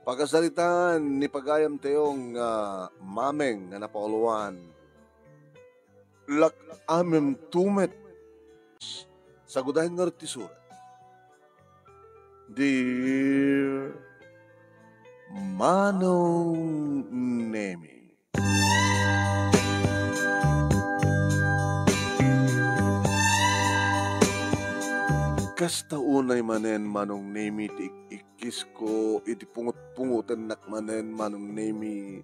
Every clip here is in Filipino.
Pagkasalitan ni pagayam tayong mameng nga napauluan. Lak amem tumet sa gudahin nga tisura. Dear Manong Nemi. Kasta unay manen Manong Nemi ti ikis ko iti pungut-pungutan nak manen Manong Nemi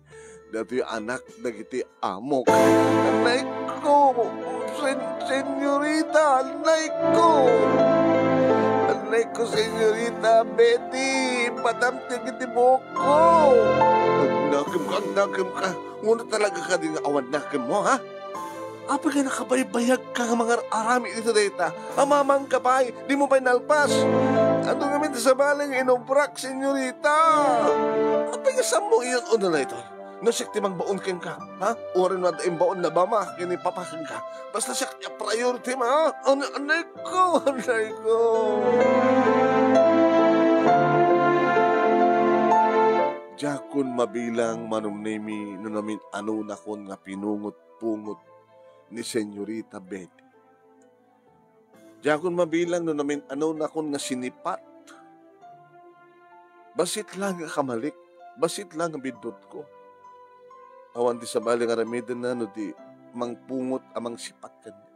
dati anak dagiti amok. Anay ko, senyorita, anay ko. Anay ko, senyorita, Betty, patamtig iti buhok ko. Nakim ka. Nguna talaga ka din awan nakim mo, ha? Apa ka nakabaybayag ka nga mga arami dito data? Amamang kapay, di mo ba'y nalpas? Ano nga minta sa baling inobrak, senyorita? Apa ka sa mo iyon o na ito? Nasik timang baon ken ka, ha? Oren mo tayo baon na bama, kini papakin ka. Basta siya priority ma, ha? Anay ko. Jakon mabilang Manong Nemi no namin ano na kon nga pinungot-pungot ni Senyorita Betty. Jakon mabilang no namin ano na kon nga sinipat. Basit lang nga kamalik, basit lang nga bidot ko. Awan di sa bali nga ramidan na no di mangpungot amang sipat kanya.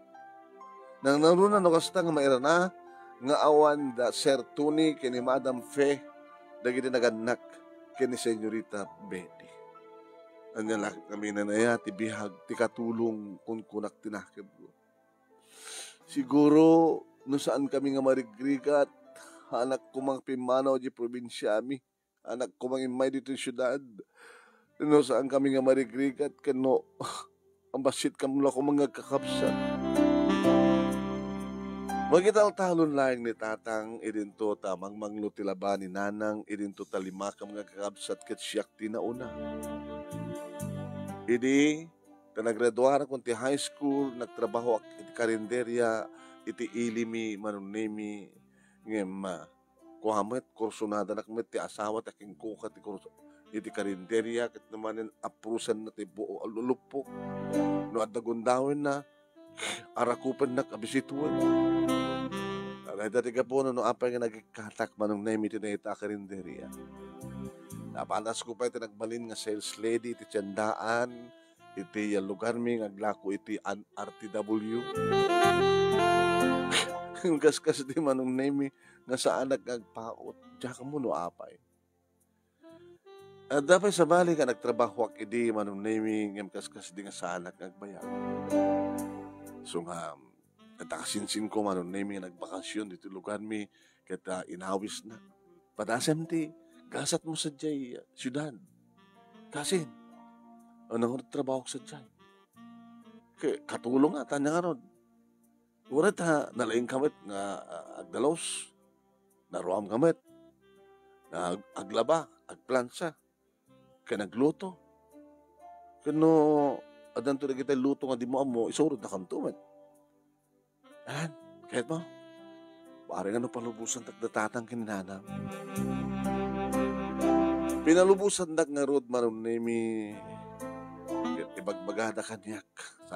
Nang narunan no kasta nga mairana nga awan da Sir Tony kini Madam Fe dagiti naganak kini Senyorita Betty. Anya lakit kami na naya ti bihag ti katulong kun kunak tinakib ko. Siguro no saan kami nga marigrigat anak ko mang pimanaw di probinsya mi, anak ko mang imay dito syudad. No saan kami nga marigrigat kano ang basit kamula ko mga kakapsat. Magital-talon lang ni tatang idinto tamang manglutilaban ni nanang idinto talima ka mga kakapsat ket siyak tinauna. Idi tanagraduara ko ti high school nagtrabaho ak iti karinderya iti ilimi Manong Nemi ngem kuhamet kursunada nakmet ti asawa taking kuka ti kurso iti karinderya ket namanen aprusan na ti buo alulupok no adda gundawin na arakupan na kabisituan. Alay dati ka po no apay nga nagikatak Manong Nemi ti naita karinderya. Napanas ko pa iti nagbalin nga sales lady iti tiyandaan iti lugar mi nga aglako iti RTW. Kaskas di Manong Nemi nga saan nagagpaot diya ka mo no apay. Dapat sa bali ka nagtrabaho ak idi Manong Nemi ngem kaskas di nga saan nagagbayag. So nga katakasinsin ko Manong Nemi nga nagbakasyon dito lugar mi kita inawis na. Padasem ti gasat mo sa jay syudad. Kasin anong trabaho sa jay. Katulong nga tanya nga ron. Urat ha nalaing kamit nga agdalos naruam kamit na aglaba agplansa kaya nagluto. Kano, adan to na kita luto nga di mo amo, isurod na kantuman. Ayan, kahit mo, pare nga no palubusan tagdatatang kininanang. Pinalubusan nag nga rod Manong Nemi, ibagbagada kanyak.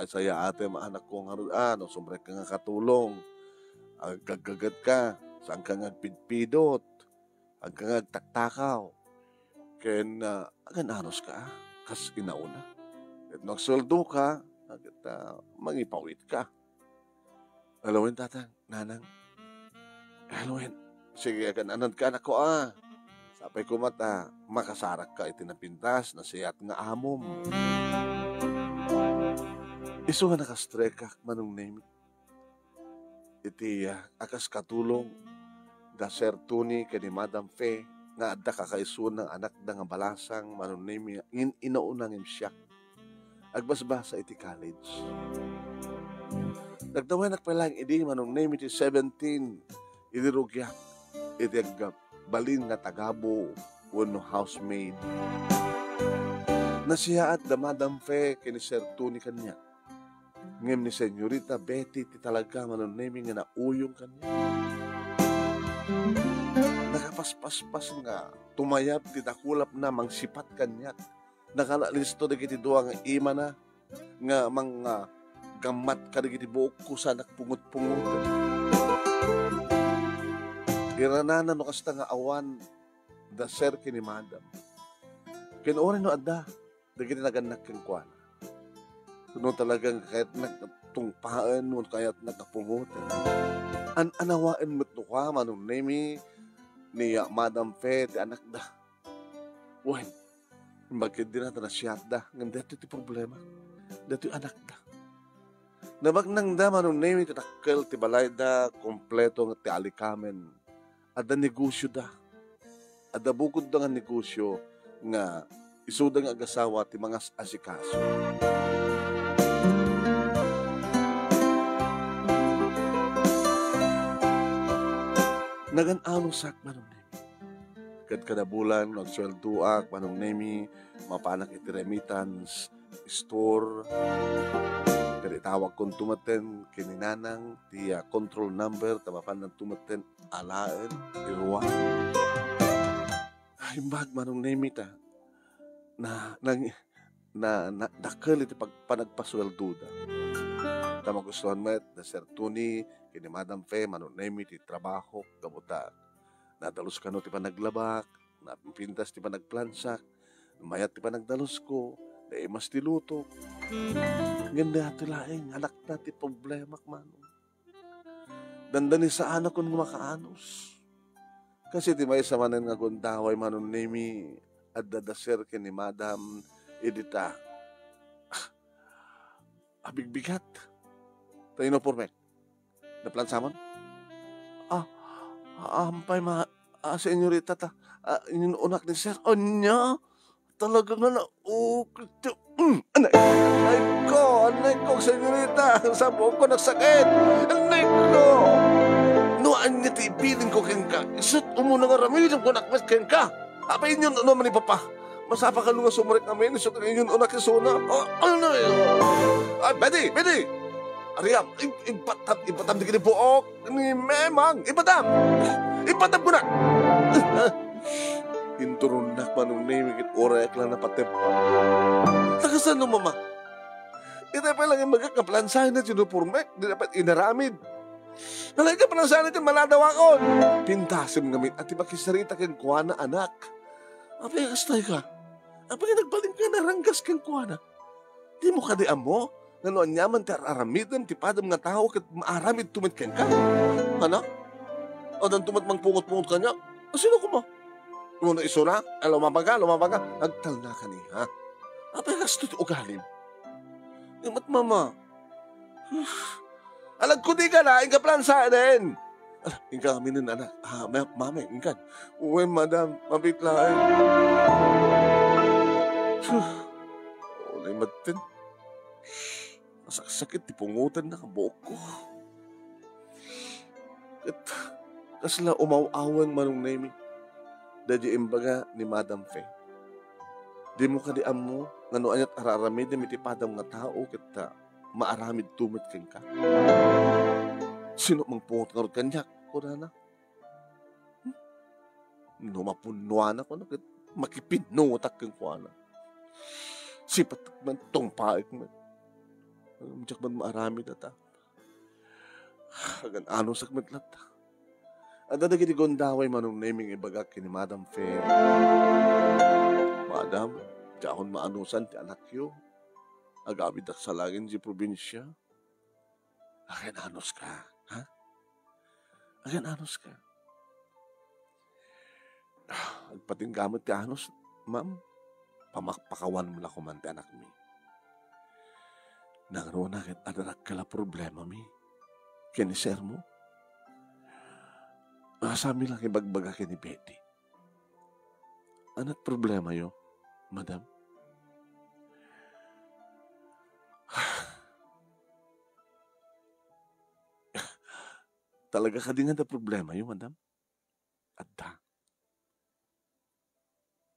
Saya ate maanak ko nga rod, no, sumrek ka nga katulong. Agagagat ka, saan ka nga pidpidot, ang ka nga taktakaw. Ken agan anos ka kas inauna at nagsuldo ka at mangipawit ka. Alawin tatang nanang alawin sige agan anad ka na ko sapay ko mata makasarak ka iti napintas na siyat nga amom iso nga nakastreka Manong Nemi iti akas katulong da Sir Tony ken ni Madam Fe nga adda kakaisun ng anak da nga balasang Manong Nemi inaunang siya agbasbasa iti college. Nagdaway nagpalang idi Manong Nemi iti 17 idirugyak iti balin nga tagabo wano housemaid na siya at da Madam Fe kini Sir Tony kanya ngem ni Senyorita Betty ti talaga Manong Nemi nga nauyong kanya paspas nga tumayab ti dakulap na mangsipat kanyat. Nakalalisto dagiti duwa nga ima na nga mga gamat ka dagiti buok ko sa nakpungot-pungot. Irananan no kasta nga awan da ser kini madam. Kinuorin no adda dagiti naganak ken kuana. Kuno talagang kahit nagtungpaan mo kahit nakapungutan. Anawaan mo't nuka manong nemi ni Madam Fe ti anak da. Wan, bagid din natin na siyat da. Nga dito ti problema. Dito anak da. Nabagnang da manong nemi ti takkel ti balay da kompleto nga ti alikamen. Ada negosyo da. Ada bukod da nga negosyo nga isuda nga agasawa ti mga asikaso. Nagan-ano sak manong nemi. Kada bulan, nagsweldoak, manong nemi, mapanak iti remittance, store. Kada tawag kong tumaten, kininanang, ti control number, tamapan ng tumaten, alaan, iruwa. Ay, bag manong nemi ta, dakal iti panagpasweldo da. Tamagustuhan met, na Sir Tony, kini Madam Fe, manong nemi ti trabaho, kamuta. Nadalos ka no ti panaglabak, napintas ti panagplansak, mayat ti panagdalos ko, mas ti luto. Ganda ti laing, anak na ti problema manong. Dandani sa anak kung makaanos. Kasi ti may samanan nga gundaway manong nemi, at dadaser kini Madam Edita. Abigbigat. Tayo no pormek. Naplansamon? Ampay senyorita ta. Inyong unak ni sir. Anya? Talaga nga na. Anay ko, senyorita. Sabo ko nagsakit. Anay ko. Noan niya ti ipiling ko ken ka. Isut umuna nga ramilin ko nakmas ken ka. Apa inyon ano man ni papa? Masapa ka nga sumurik namin. Isut inyon unak ni suna. Ano yun? Bedi. Ariam, ipatam di kini buok. Ni memang, ipatam ko na. Inturun na manong name, orek lang na patip. Tagasan no, mama? Ito pa lang yung magkakaplansahin na sinupurmek, di dapat inaramid. Nalagay ka plansahin natin maladawakon. Pintasim ngamin at ibakisarita kang kuha na anak. Apa yung astay ka? Apa yung nagbaling ka na ranggas kang kuha na? Di mo kadiam mo? Nga nyaman ti aramidem ti padam nga tao ket maaramid tumit ken ka. Ano? O dan tumat mangpungot-pungot kanya. Sino ko mo? Muna isura? Lumabaga. Agtal na ka ni, ha? Apa gasto ti ugalim? Imat mama. Alag ko di ka na, inga plansa din. Inga kami nun, anak. Mama, inga. Uwe, madam, mabitlaay. Ulay matin. Sakit, tipungutan na kabuok ko. At kasla umaw-awan manong nemi. Dadya imbaga ni Madam Fe. Di mo kadiam mo, nga no anyat araramid na mitipadam nga tao kita maaramid tumit ken ka. Sino mang pungot nga ron kanyak ko na? No mapunuan ako na, makipinungotak keng ko na. Sipat man tong paik man. Diyak man maarami na ta. Hagan ano sakmet lang ta. At dadagi di gondaway manong naming ibagak kini Madam Fe. Madam, dahon maanusan ti anak yo. Agabid ak sa langin di probinsya. Akin anos ka, ha? Akin anos ka. Agpating gamit ti anos, ma'am. Pamakpakawan mo lang kuman ti anak mi. Nagro na ket adarak kala problema mi. Kini sir mo. Asami lang ibagbaga kini Betty. Anat problema yo, madam? Talaga ka din nga da problema yo, madam? Adda.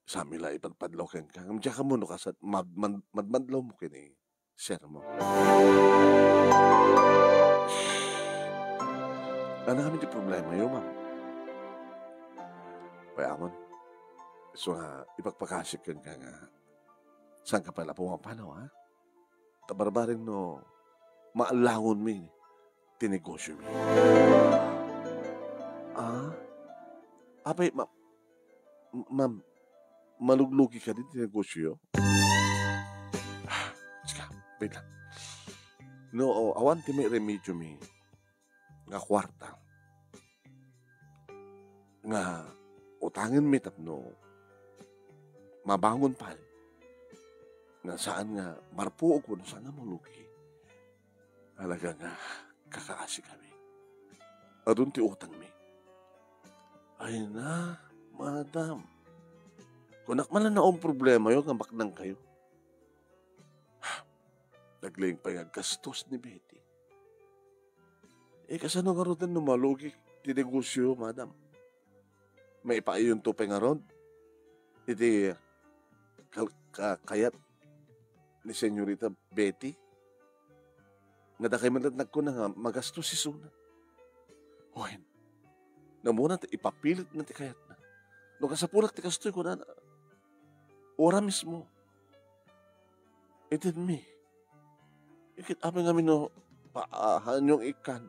Sami lang ipagpadloken ka. Diyan ka mo no kasat madmadlaw mo kini sir mo. Ano kami di problema yun, ma'am? payaman. So nga, ipagpakasik ka nga, saan ka pala pumapanaw, ha? Tabarbarin no, maalangon mi, tinegosyo mi. Apay, ma'am, maluglugi ka din tinegosyo? Sige, wait lang. No, awan ti may remedyo mi, nga kwarta. Nga, utangin mi tapno, mabangon pa. Nga saan nga, marpuog ko na saan nga malugi. Halaga nga, kakaasi kami. Adun ti utang mi. Ay na, madam. Kung nakmalan na ang problema yun, ngambak nang kayo. Naglayang pa nga gastos ni Betty. Kasano nga rin numalugi ti negosyo, madam? May ipaayon to pa nga rin. Iti kayat ni Senyorita Betty. Nga da kayo manatnag ko na nga magastos si Suna. Hoy, na muna ipapilit na ti kayat na. No kasapulat ti kastoy ko na ora mismo. Itin mi. Ikit amin nga no, paahan yung ikan.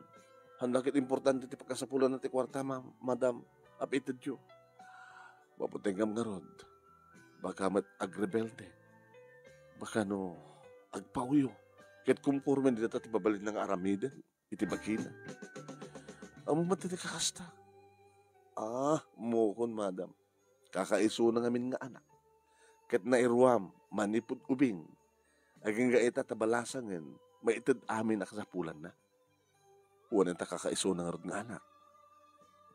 Handakit importante ti pagkasapulan na ti kwarta, madam. Apitid yun. Maputinggam nga ron. Baka agrebelde. Baka no, agpauyo. Kahit kumpurmen dito ti babalin ng aramiden. Iti bagina. Amo matiti kakasta. Mukon, madam. Kakaiso na ngamin nga anak. Kahit nairwam, manipod ubing. Aging gaita tabalasangin, maitid amin nakasapulan na. Uwanan ta kakaiso na nga rin nga anak.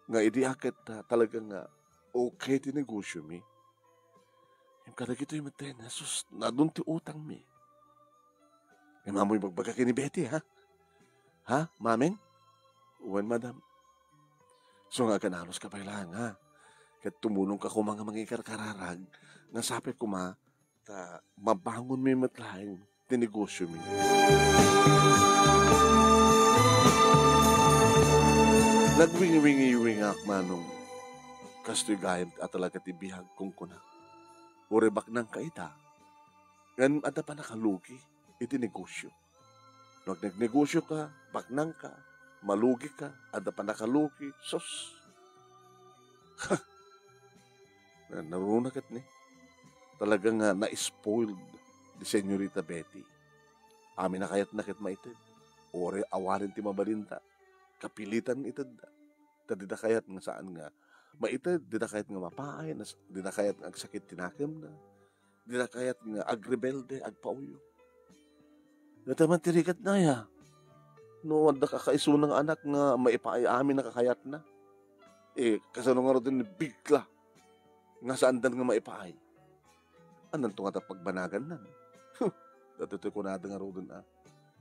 Nga idiakit talagang nga okay ti negosyo mi. Yung kadagito yung matin, sus, nadun ti utang mi. Yung mamoy magbaga kini Betty, ha? Ha, maming? Uwan, madam. So nga kanalos ka pa lang, ha? Kahit tumulong ka ko mga mangikarkararag, nga sabi ko mabangon mo yung matlaing tinegosyo mo. Nagwingi-wingi-wingi ak manong kastoy gayam at talaga tibihag kong kuna. Urebak ng kaita. Gan ada pa nakalugi, iti negosyo. Nag nagnegosyo ka, baknang ka, malugi ka, ada pa nakalugi, sos. Narunakat ni. Talagang na-spoiled ni Senyorita Betty. Amin na kayat nakit maitid. Ore awarin ti mabalinta. Kapilitan itid. Tadida kayat nga saan nga maitid. Dida kayat nga mapaay. Dida kayat nga agsakit tinakim na. Dida kayat nga agrebelde, agpauyo. Nataman tirikat na ya. No, wanda kakaiso ng anak nga maipaay amin na kakayat na. Kasano nga rin bigla. Nga saan dan nga maipaay. Anong ito nga pagbanagan na? Dito ko na nga rin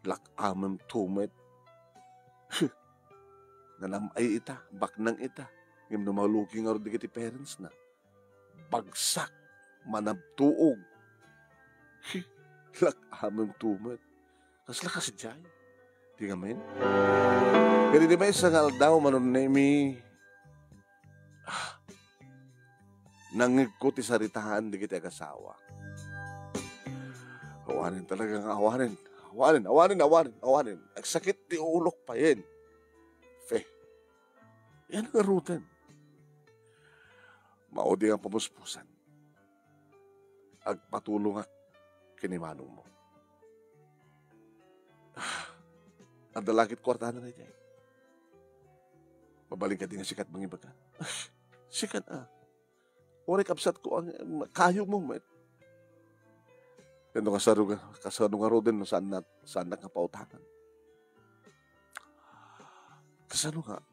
lak amam tumet. Nanamay ita, baknang ita. Ngayon lumalugi nga rin di parents na. Bagsak, manabtuog. Lak amam tumet. Kasla kasi dyan. Di nga men. Kaya di ba isang aldaw manon na nangigkuti sa ritahan di kita kasawa. Awanin talagang awanin. Awanin. Agsakit di ulok pa yan. Yan ang arutan. Maudi ang pamuspusan. Agpatulong ak kinimanong mo. Ang dalakit kwarta na dyan. Babalik ka din nga sikat mga iba ka. Sikat Ore kapsat ko ang kayo mo, met. Kano kasano nga ro din saan na kapautangan. Kasano nga?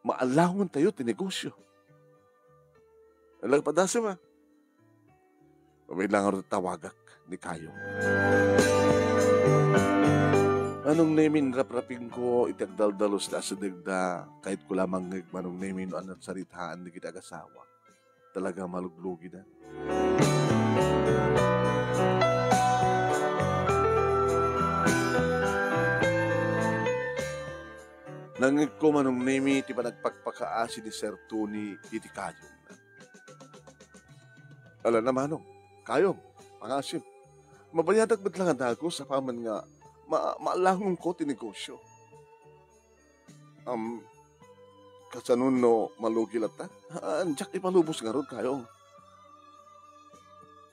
Maalangon tayo, tinegosyo. Alang padasim Pamay lang ro tawagak ni kayo. Anong nemin rapraping ko itagdaldalos na sa dagda kahit ko lamang manong nemin anong saritaan na kita kasawa. Talaga maluglugi na. Nangig ko manong nemi ti panagpagpakaasi ni Sir Tony iti kayong na. Ala na manong, kayong, pangasim. Mabayadag ba't lang ako sa paman nga maalangong ko ti negosyo. Kasanun no malugil at ta? Andiyak ipalubos nga ron kayong.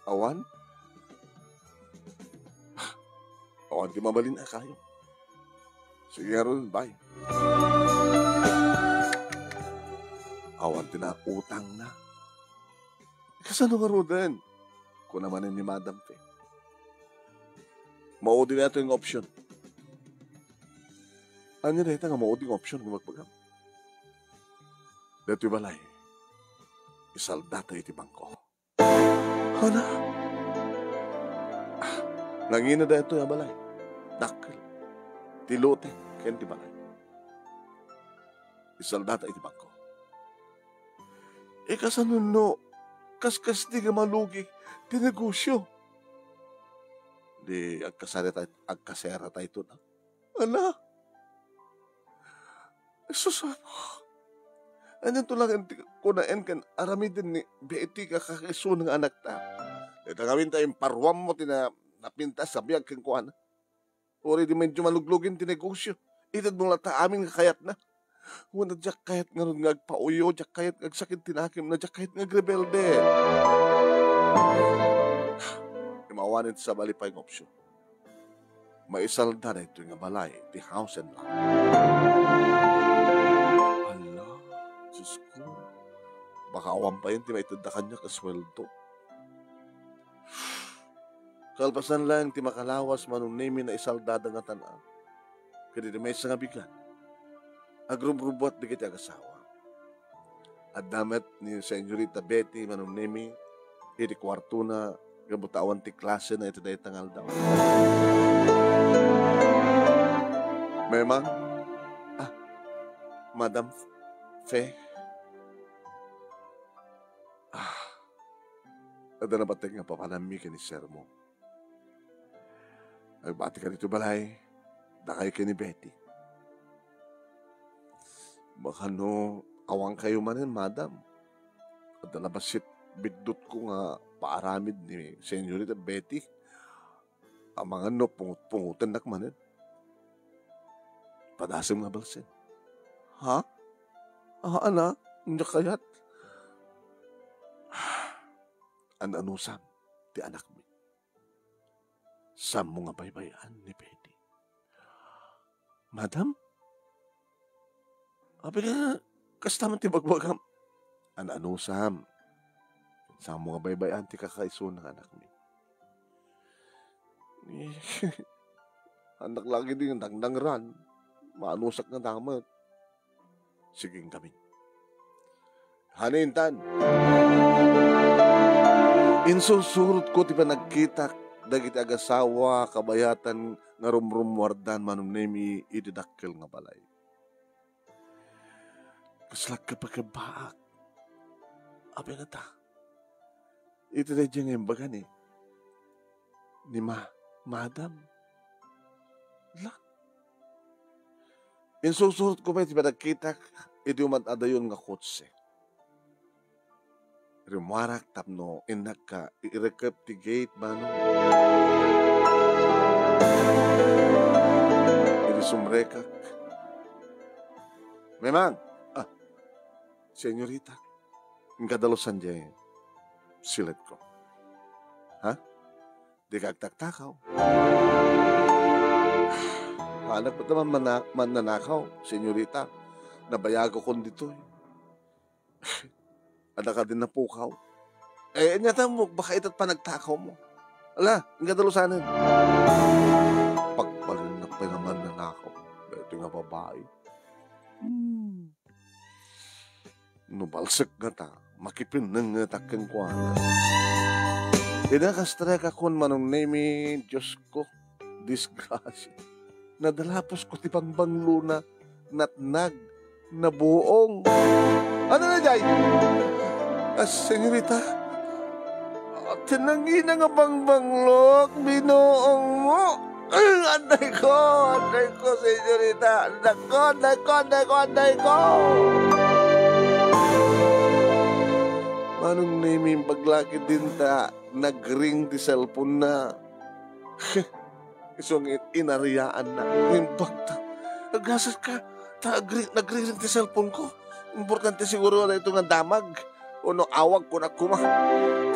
Awan? Awan di mabalin na kayo. Sige nga ron, bye. Awan din na utang na. Kasano nga ron din? Kung naman ni Madam Fe. Maudi na ito yung option. Ano na ito nga maudi yung option kung magpagam? Dito yung balay. Isaldata iti bangko. Hala? Nangina da ito yung balay. Dakil. Tilote. Kaya ti balay. Isaldata iti bangko. Kasanun no, kaskas di ka malugi, di negosyo. Di agkasera tayo ito na. Ala? Susano? Ano ito lang, kunain kan, arami din ni Betty kakakiso ng anak ta. Ito gawin tayong parwam mo, napintas, sabiyag kang kuhan. Uri di medyo maluglugin, tinegosyo. Itad mong lata aming kakayat na. Wala dyak kahit nga rin ngagpauyo, dyak kahit ngagsakit tinakim na, dyak kahit ngagrebelde. Imawanin sa bali pa yung opsyon. Maisalda na ito yung balay, the house and lot. Ala, Diyos ko. Baka awan pa yun, ti maitunda kanya kasweldo. Kalpasan lang, ti makalawas, manunimi na isaldada nga tanang. Kaya di may isang abigan. Agrumrubot di kita kasawa. At damat ni Senyorita Betty, manunimi, iti kwarto na, gabutawan ti klase na ito dahil tangal daw. Memang, Madam Fe, ada na batik nga papanami ka ni Sir mo. Ay bati ka nito balay, dakay ka ni Betty. Baka no, awang kayo manin, Madam. At nalabasit, bigdot ko nga paaramid ni Senyorita Betty. Ang mga no, pungutan na kamanin. Padasim nga balsin. Ha? Ana? Hindi kayat? Ano Sam? Ti anak mi. Sam mo nga baybayan ni Betty. Madam? Abi ka, kastaman ti bagwagam. Ano Sam? Sam mo nga baybayan ti kakaiso ng anak mi. Anak lagi din ang dangdangran. Maanusak na damat. Siging kami. Hanintan. Insusurot ko ti pa nagkita dagiti agasawa kabayatan nga rumrumwardan manong nemi ididakkel nga balay. Kaslag ka pa kabaak. Abi nga ta. Ito na dyan yung bagan eh. Ni Madam. La. Insusurot ko pa iti pa nagkita iti umatadayon nga kotse. Rimarak tapno inak ka irekap ti gate manong. Iti sumrekak. Memang, Senyorita, ang kadalosan dyan, silet ko. Ha? Di ka agtaktakaw. Anak pa naman mananakaw, Senyorita. Nabayago ko dito. Ada ka din na pukaw. Nyata mo, baka ito't pa nagtakaw mo. Ala, ang kadalosanin. Pagbalin na pa naman nanakaw. Ito nga babae. Nubalsak nga ta, makipin nga takang kwa. Inakastrek akon manong nemi, Diyos ko, disgrasya. Nadalapos ko ti pangbanglo na natnag, na buong. Ano na jay? Senyorita, tinangina nga bangbanglo, binuong mo. Anday ko, senyorita. Anday ko. Manong naming paglaki din ta, nag-ring di cellphone na. Isong inariyaan na. Impact. Naggasas ka. Nag-ring di cellphone ko. Importante siguro na ito nga damag. O no, awag ko na kuma.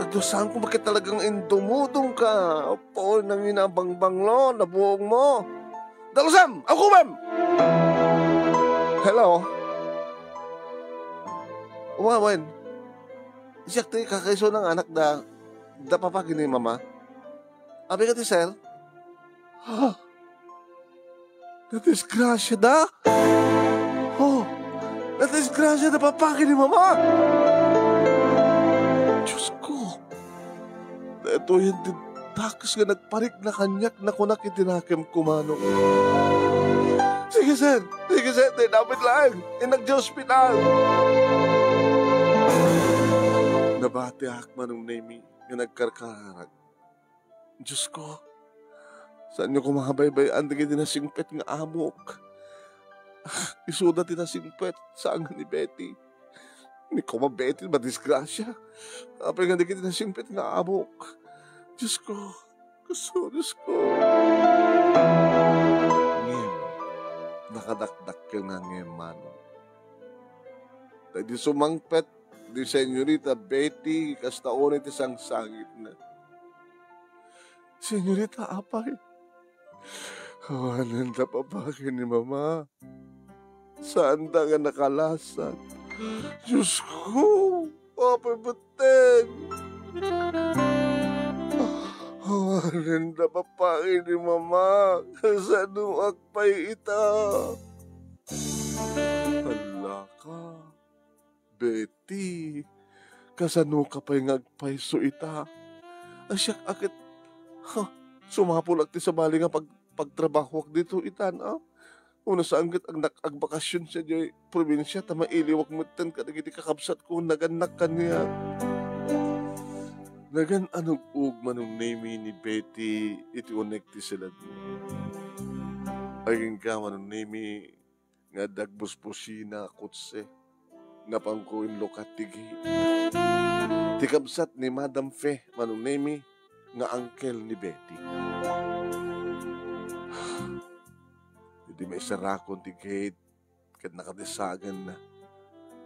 Tadusan ko bakit talagang indumudong ka. Opo, nang inabang-banglo, nabuong mo. Dalusam! Ako, ma'am! Hello? Umawan. Siyak tayo kakaiso ng anak da papagin ni mama. Abi ka ti, sir? Ha? Natisgrasya da? Oh, natisgrasya da papagin ni mama. Diyos ko. Ito yung takas nga nagparik na kanyak na kunak itinakim kumano. Sige, sir. Dapat lang. Nag-hospital. Nabati akman ng name nga nagkarkarag. Diyos ko, saan nyo kumahabaybay-an di na singpet nga amok. Isuda din na singpet sa angin ni Betty. Ni ko Betty, madisgrasya. Apay nga di na singpet nga amok. Diyos ko, Diyos ko. Ngem, nakadakdakkel nga ngem man. Di sumangpet, di senyorita Betty, kastaon iti sang sangit na. Senyorita, apay. Hawanan na papakin ni mama. Saan da nga nakalasan? Diyos ko, apay baten. Hawanan na papakin ni mama. Saan akpay ita? Hala ka. Betty, kasano ka pa'y ngagpaiso ita? Asyak akit, sumapulak ti sa bali nga pagtrabaho dito itan, Una sa anggit ang nakagbakasyon sa diyo'y probinsya, tama iliwag mo tan ka, nagiti kakabsat ko, naganak ka niya. Nagan anug-ug manong name ni Betty, iti unek ti sila. Aging ka manong name nga dagbuspusina kutse. Napangkuin lokat tigi. Tikabsat ni Madam Fe, manong name nga uncle ni Betty. Hindi may sarakon ti gate, kat nakadisagan na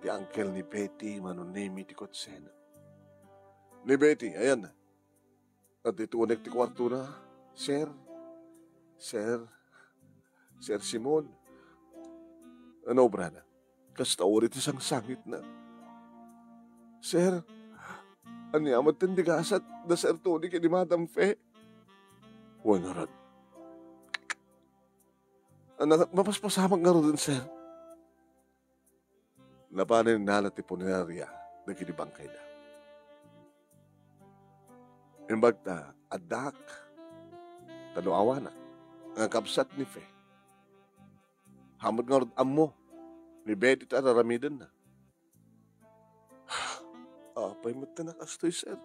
ti uncle ni Betty, manong name ti Kotsena. Ni Betty, ayan na. At ito unik ti kwarto na, Sir Simon. Ano, brana? Kasta ulit isang sangit na. Sir, ani amat tindigasat da Sir Tony kini Madam Fe. Huwag nga rad. Anak, mapaspasamang nga rin, sir. Napanin na ti punerarya na kinibangkay na. Imbagta, adak, taluawa na, ang kapsat ni Fe. Hamad nga rin amo, ni Betty at aramidan na. Apay mo tinakastoy, sir.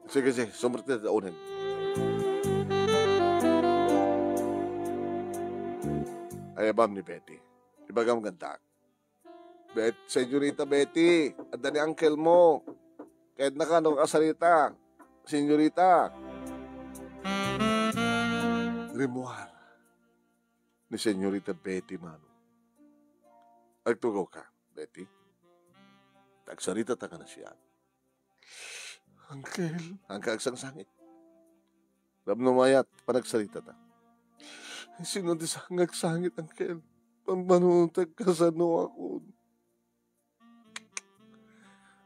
Sige, sumrat na daunin. Ayabam ni Betty. Ibagam gantak. Senyorita Betty, adda ni uncle mo. Kahit na ka, kasalita. Senyorita. Rimuar ni Senyorita Betty, mano. Agtugaw ka, Betty. Tagsarita ta ka na siya. Uncle, ang kaagsang sangit. Labnumayat, panagsalita ta. Sino di sangag sangit, Uncle? Pambanuntag ka sa no ako.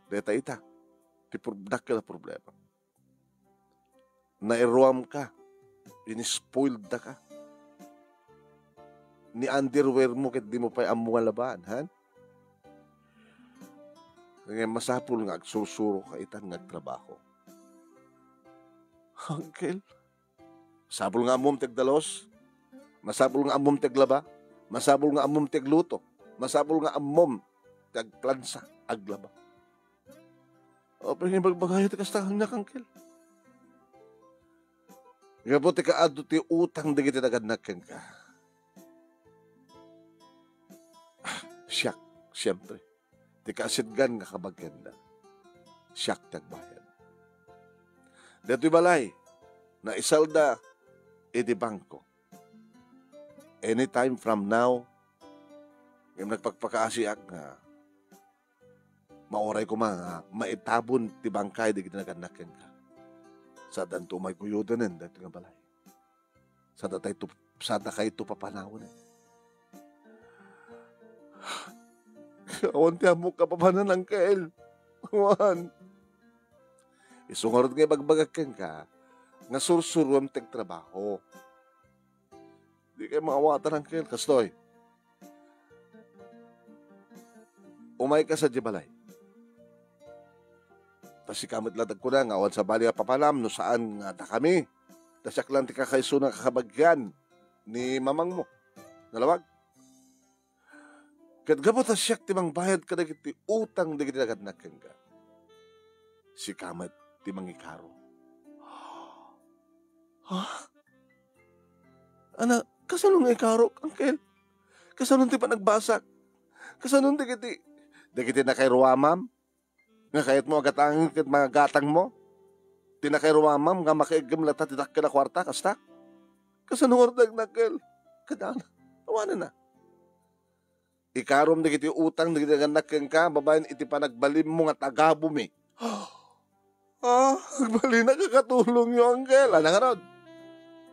Deta ita, tipurdak ka na problema. Nairuam ka, inispoiled na ka. Ni underwear mo kat di mo pa amuha laban, ha? Ngayon masapul nga, agsusuro ka itan nagtrabaho. Uncle, sabul nga amom tagdalos, masabul nga amom taglaba, masabul nga amom tagluto, masabul nga amom tagplansa, aglaba. O, pero yung bagbagayot kastahan niya, Uncle. Nga po ti kaadto ti utang digiti nagannaken ka. Siyak, siyempre. Ti kaasidgan nga kabagyan na. Siyak tagbayan. Dito'y balay, na isalda, iti bangko. Anytime from now, yung nagpagpakaasiak nga, maoray ko maitabon ti bangkay di ginaganakin ka. Sa danto may kuyudanin, dito nga balay. Sa da kayo ito papanawin. Awan ti amok kapapanan ang kail. Awan. Isungorot nga bagbagakin ka, nga sursuruan teg trabaho. Di kayo maawatan ang kail. Kastoy, umay ka sa jibalay. Tas ikamit ladag ko na nga, awan sa bali papanam, no saan nga da kami. Tas yak lang ti kakaiso ng kakabagyan ni mamang mo. Nalawag. Kat gabot as siyak timang bayad ka na kiti utang na ginaganakin ka. Si kamat timang ikaro. Ha? Ana, kasanong ikaro, angkel? Kasanong ti pa nagbasak? Kasanong di kiti na kay ruwamam? Nga kahit mo agatang mga gatang mo, tinakairuamam nga makiigam lata titak ka na kwarta, kasta? Kasanong ordag nakil? Kadana, awanan na. Ikarom na kiti utang, na ginaganak ka, babayan iti pa nagbalim mo nga tagabom eh. Nagbali na kakatulong yung angkel. Ano nga ron?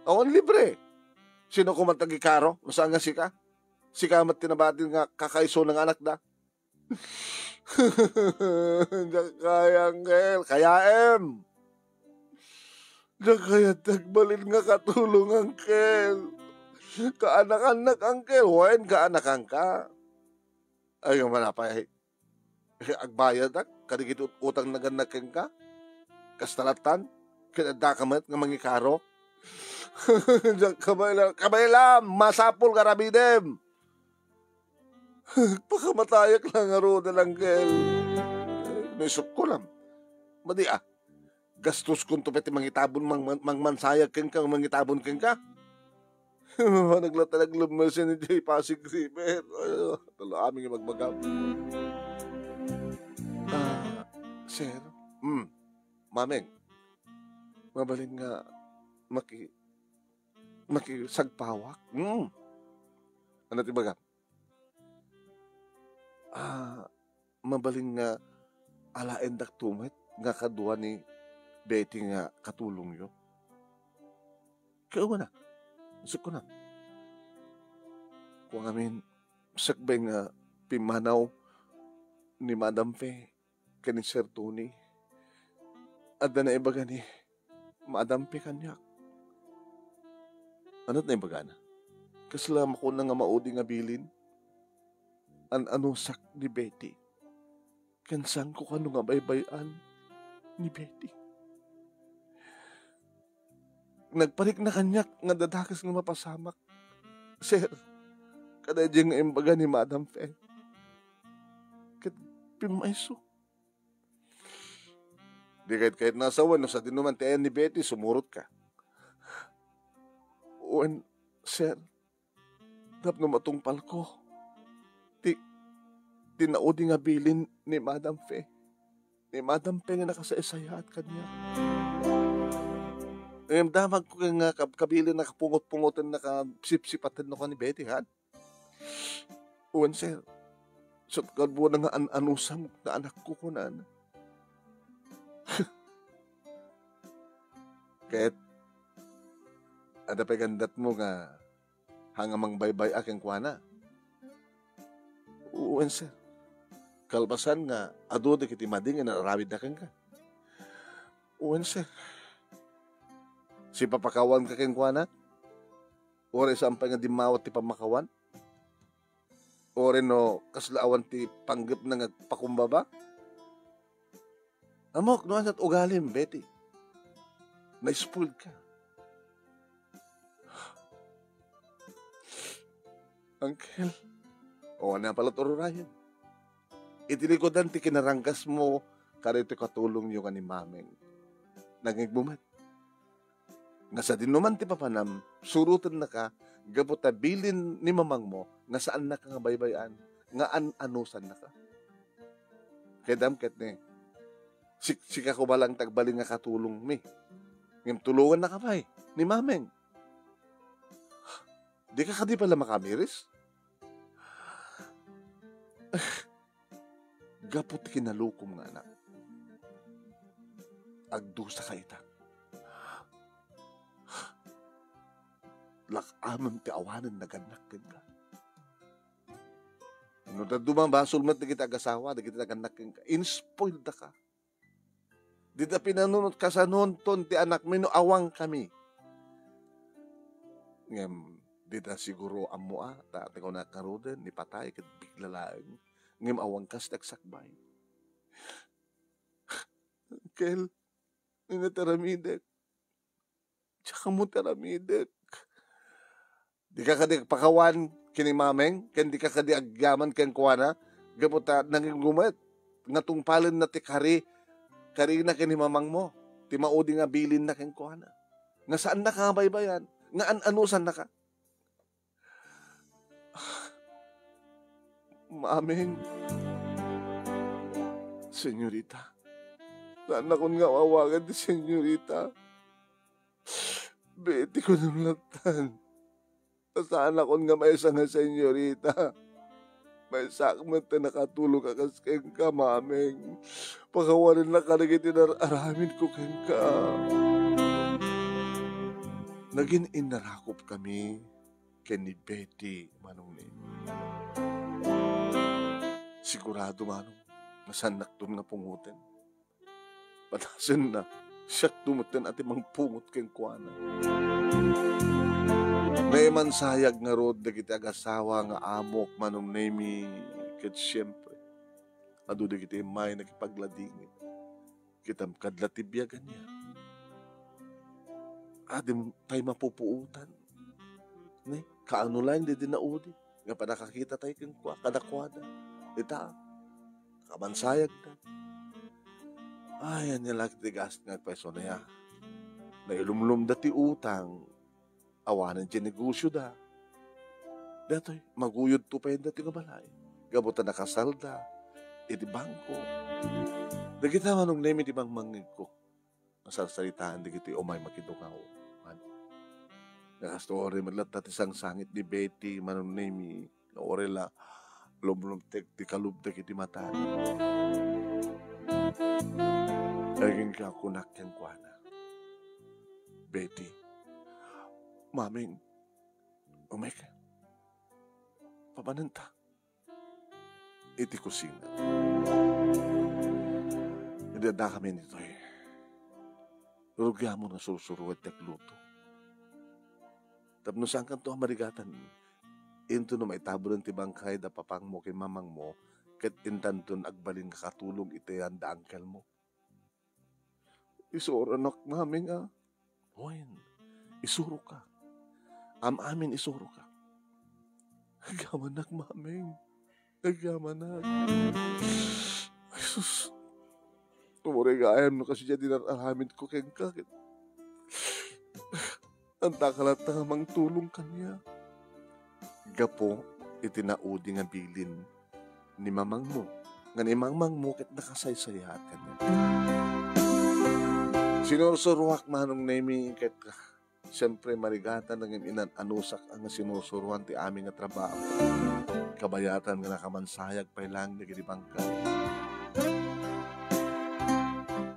Awan libre. Sino kumantag ikaro? Masaan nga sika? Sika mat tinabatin nga kakaiso ng anak da? Diyan kaya, angel. Kaya, Diyan kaya tagbalin nga katulong, angel. Kaanak-anak, angel. Huwain kaanak ka. Ay, yung manapay. Agbayad ak. Kadigit utang naganakin ka. Kastalatan. Kinadakamat nga mangikaro. Diyan kabaylam. Masapol karabidem. Pakamatayak lang nga ro na lang, kel. Naisip ko lang. Madi gastos kong tupet mangitabon mansayag ken ka, mangitabon ken ka. Naglatag lumasin ni Jay Pasig River. Tala aming magbagam. Sir, mameng, mabalin nga makisagpawak. Ano ti bagam? Mabaling nga alaen dak tumet nga kadua ni Betty nga katulong yo. Kaya na, usap ko na. Kung amin, sakbay nga pimanaw ni Madam Fe, kani Sir Tony, at na ibaga ni Madam Fe kanyak. Ano't na ibaga na? Kaslam ako na nga maudi nga bilin, anusak ni Betty. Kansan ko kano nga baybayan ni Betty. Nagparik na kanyak nga dadakas nga mapasamak. Sir, kada diyang nga imbaga ni Madam Fe. Kat pimayso. Di kahit nasawan, no, sa dinuman tayo ni Betty, sumurot ka. Uwan, sir, dap na matungpal ko. Tinaudi nga bilin ni Madam Fe. Ni Madam Fe nga nakasaysaya at kanya. Damag ko nga kabilin na kapungot-pungotan na kasip-sipatan no ka ni Betty, ha? Uwan, sir. So, kalbo na nga anusam na anak ko na. Kahit ada pa gandat mo nga hangamang baybay aking kuwana. Uwan, sir. Kalbasan nga ado de kiti mading nga narawid na kang ka. Uwan, sir. Si papakawan ka kang kuwana? Ore sampay nga dimawat ti pamakawan? Ore no kaslaawan ti panggap na nagpakumbaba? Amok, no at ugalim, Betty. Na-spoiled ka. Uncle, o na pala tururayan. Itilikodan ti kinarangkas mo karito katulong nyo ka ni mameng. Nangigbumat. Nga sa dinuman ti papanam, surutan na ka, gabot bilin ni mamang mo, nga saan na ka nga baybayan, nga anusan na ka. Kaya damket ni, sika ko balang tagbalin nga katulong mi. Ngam tulungan na ka pa ni mameng. Di ka di pala makamiris? Gapot kinalukom nga anak. Agdusa ka ita. Lakaman ti awanan na ganakin ka. No, dumang basol mat na kita agasawa, na kita ganakin ka. Inspoiled na ka. Di na pinanunod ka sa nonton ti anak mo, no awang kami. Ngem, di na siguro amua, dati ko nakaroon, ni patay, kat bigla lang. Ngem awang kas nagsakbay. Kel, inataramidek. Tsaka mo taramidek. Di ka kadig pakawan kini mameng, ken di ka kadig agyaman ken kuwana, gaputa nangigumat, nga tungpalan na ti kari na kini mamang mo, ti maudi nga bilin na ken kuwana. Nga saan na ka baybayan? Nga anusan na ka? Mameng, senyorita, saan akong nga wawagan ti senyorita? Beti ko namlatan. Saan akong nga may isa nga senyorita? May sakmat na nakatulog akas keng ka, mameng. Pakawarin na ka naging tinaramin ko keng ka. Naging inarakop kami ken ni Betty manong ni. Sigurado manong masanak doon nga pungutin. Patasin na siya tumutin at imang pungot keng kuwana. May mansayag nga rod na kita agasawa nga amok manong nemi ket siyempre. Ado na kita may nakipagladingit. Kita kadlatibiyagan niya. Adim tayo mapupuutan. Ne? Kaano lang di dinaudi. Nga pa nakakita tayo keng kadakwada. Ita. Kamansayag na. Ayan niya lang tigas nga peso na ya. Na ilumlum dati utang. Awanan dyan negosyo da. Datoy, maguyod to pa yun dati nga balay. Gabutan nakasalda. Iti bangko. Dagita manong nemi di bang mangig ko. Masasalitaan di kiti umay makidungaw. Nakastori madlat dati sang sangit ni Betty manong nemi. Naore la lumlum tek di kalubda kiti mata. Naging kakunak yang kuana. Betty. Maming, umeka. Pamananta. Iti kusina. Hindi na kami nito eh. Rugya mo na susuruat nagluto. Tapno saan kanto ang marigatan. Into no maitabulan ti bangkay da papang mo kay mamang mo ket intanton agbalin ka katulong iti handa angkel mo. Isuro anak maming Hoyen, isuro ka. Amin isuro ka. Agamanak, mameng. Agamanak. Ay, sus. Tumurigayam no kasi dyan dinarahamid ko keng kakit. Ang takalat na mang tulong kanya. Gapo, itinaudi nga bilin ni mamang mo. Nga ni mamang mo ket nakasaysayahat kanya. Sinusuruak manong nemi ket siyempre marigatan ng inanusak ang sinusuruan ti aming nga trabaho. Kabayatan nga nakamansayag pa lang na ginibangka.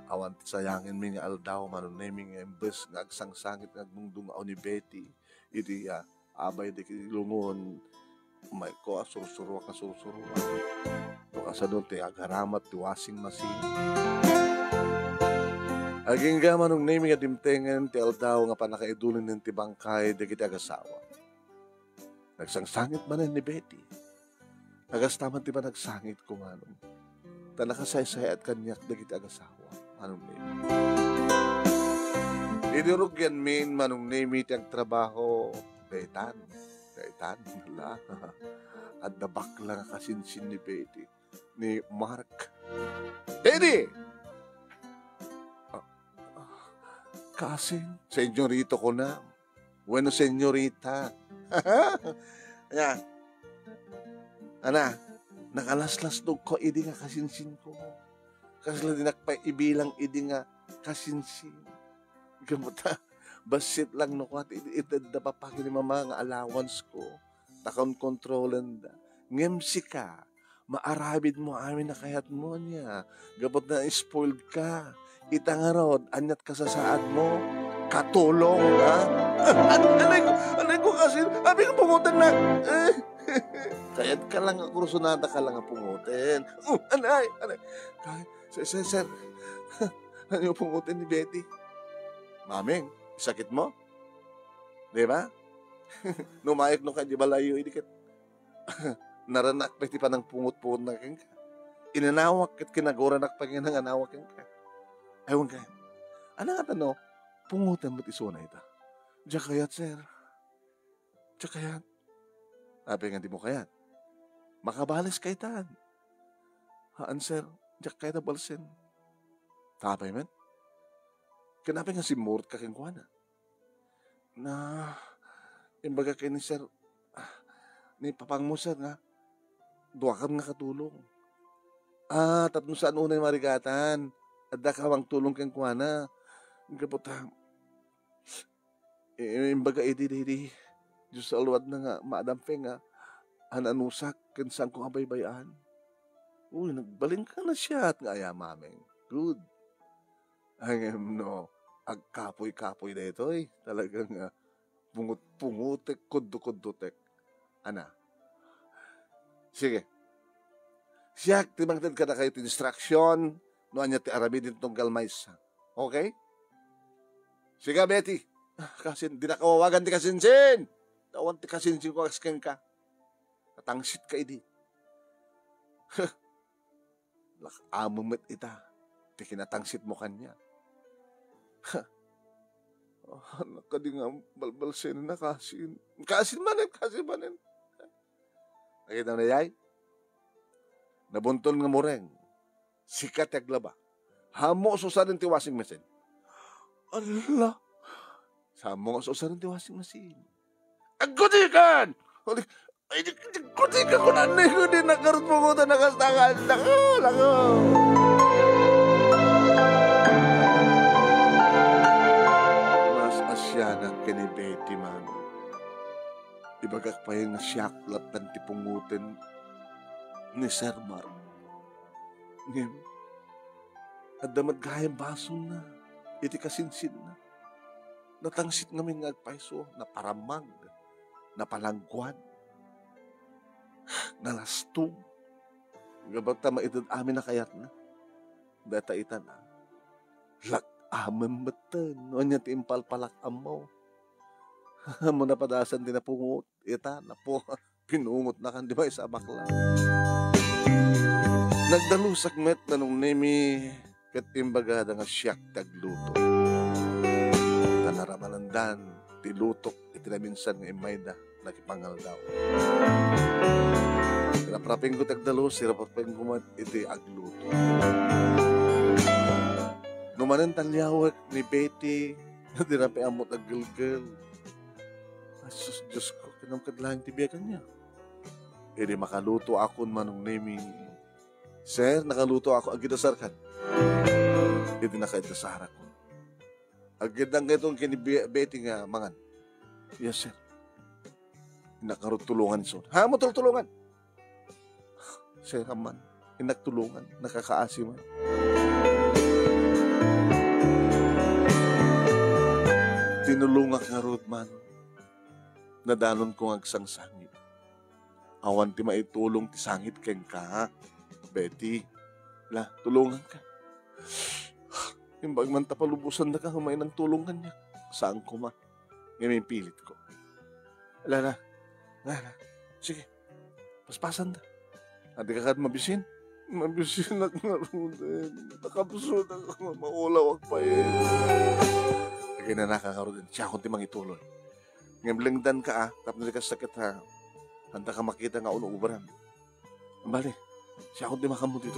Awan ti sayangin mi nga aldaw manon nemi nga imbes nga agsangsangit nga agmungdungaw ni Betty. Iti abay di kilungon may ko surusuruak na surusuruak. No kasadon ti agaramat ti washing machine. Aging gaman ng naming at dimtengan ti aldaw nga panakaidulin ng tibangkay da kita agasawa. Nagsangsangit man ni Betty. Agastaman ti ba nagsangit ko manong. Ta nakasaysay at kanyak da kita agasawa. Manong nemi. Idurugyan min manong nemi ti agtrabaho. Daitan. Wala. At nabakla nga kasinsin ni Betty. Ni Mark. Betty! Kasing, senyorito ko na. Bueno, senyorita. Ayan. Ana, nakalaslas dog ko, idi nga kasinsin ko. Kasi lang dinakpaibilang idi nga kasinsin. Gamuta, basit lang no ko at itad na papaki ni mama nga allowance ko. Takon kontrolan da. Ngemsi ka. Maarabid mo amin na kayat mo niya. Gabot na spoiled ka. Itangarod, anyat ka sa saad mo. Katulong, ha? Anay ko kasi, abi ka pungutin na. Kayat ka lang, kursunada ka lang ang pungutin. Anay. Sir, ano yung pungutin ni Betty? Maming, sakit mo? Di ba? Numayag no ka, di ba layo, idikit. Naranak pa iti pa ng pungut-pungut na kang ka. Inanawak at kinaguranak pa nga ng anawak kang ka. Ewan ka. Ano nga tanong? Pungutan mo't isuna ita. Diyan kayat, sir. Diyan kayat. Sabi nga di mo kayat. Makabalis kaytan. Haan, sir. Diyan kayat na balsin. Tapay man. Kanapi nga si Mort kakingkuana. Na, imbaga kayo ni sir, ni papang mo, sir, nga, duwakam nga katulong. Tapos saan unay marigatan? At dakawang tulong kang kuana. Kaputa. Imbaga idi. Diyos sa alwad na nga, maadampe nga, ananusak, kinsang kong abaybayan. Uy, nagbaling ka na siya at nga maming. Good. Hangem no, agkapoy-kapoy na ito eh. Talagang pungut-pungutek, kudu-kudutek. Ana. Sige. Siya, timangtid ka na kayo instruction, no anya ti arabidin tong galmays. Okay? Sige, Betty. Kasin, di na kawawagan ti kasinsin. Tawan ti kasinsin ko asken ka. Natangsit ka idi. Amumit ita. Ti kinatangsit mo kanya. Nakadi nga balbalsin na kasin. Kasin manin. Nakita na yay? Nabuntol nga moreng. Sikat yaglaba. Hamo susanin ti washing machine. Allah. Hamo susanin ti washing machine. Agkudikan! Ay, agkudikan ko na ko din nakarot mo ko na nakastangan. Lako. Mas asyanak kini Betty man. Ibagak pa yung nasyaklat ng tipungutin ni Sir Mark. Ngem, at damad gayang baso na, iti kasinsin na. Natangsit ngamin nga agpaiso, naparamag, napalangguan, nalastong. Gabag ta maitad amin na kayat na. Data ita na. Lak-amin matan, o niya tiimpal palak amaw. Mo napadasan din na pungut, ita na po, pinungot na kan, di ba, isa bakla. Nagdalusak met na nung nemi katimbagada nga siyak tagluto. Tanaramalandan, tilutok, itinaminsan nga imayda, nakipangal daw. Sirapraping ko tagdalo, sirapraping ko iti agluto. Numanan talyawak ni Betty, dinapi amot aggelgel. Asus, Diyos ko, kinamkadlahan tibiyakan niya. Edi makaluto ako manong nemi. Sir, nakaluto ako. Agid na sarkan. Edi nakaid na sa harak ko. Agid ang itong kini Betty nga mangan. Yes, sir. Nakarutulungan so. Ha mo tulungan? Sir, aman. Inagtulungan. Nakakaasi man. Tinulungak nga road man. Nadanon ko ang sangsangit. Awan ti maitulong ti sangit keng ka, Betty. La, tulungan ka. Imbag man tapalubusan na ka, humay ng tulungan niya. Saan ko ma? Ngayon pilit ko. Ala na. Sige, paspasan na. Adi ka kad mabisin? Mabisin na nga rin. Nakabusod ako, maulawag pa Lagi na nakakaroon. Siya akong timang ituloy. Ngayon blingdan ka tapos ka sakit ha. Handa ka makita nga ulo-ubran. Bali, siya akong timang kamot ito.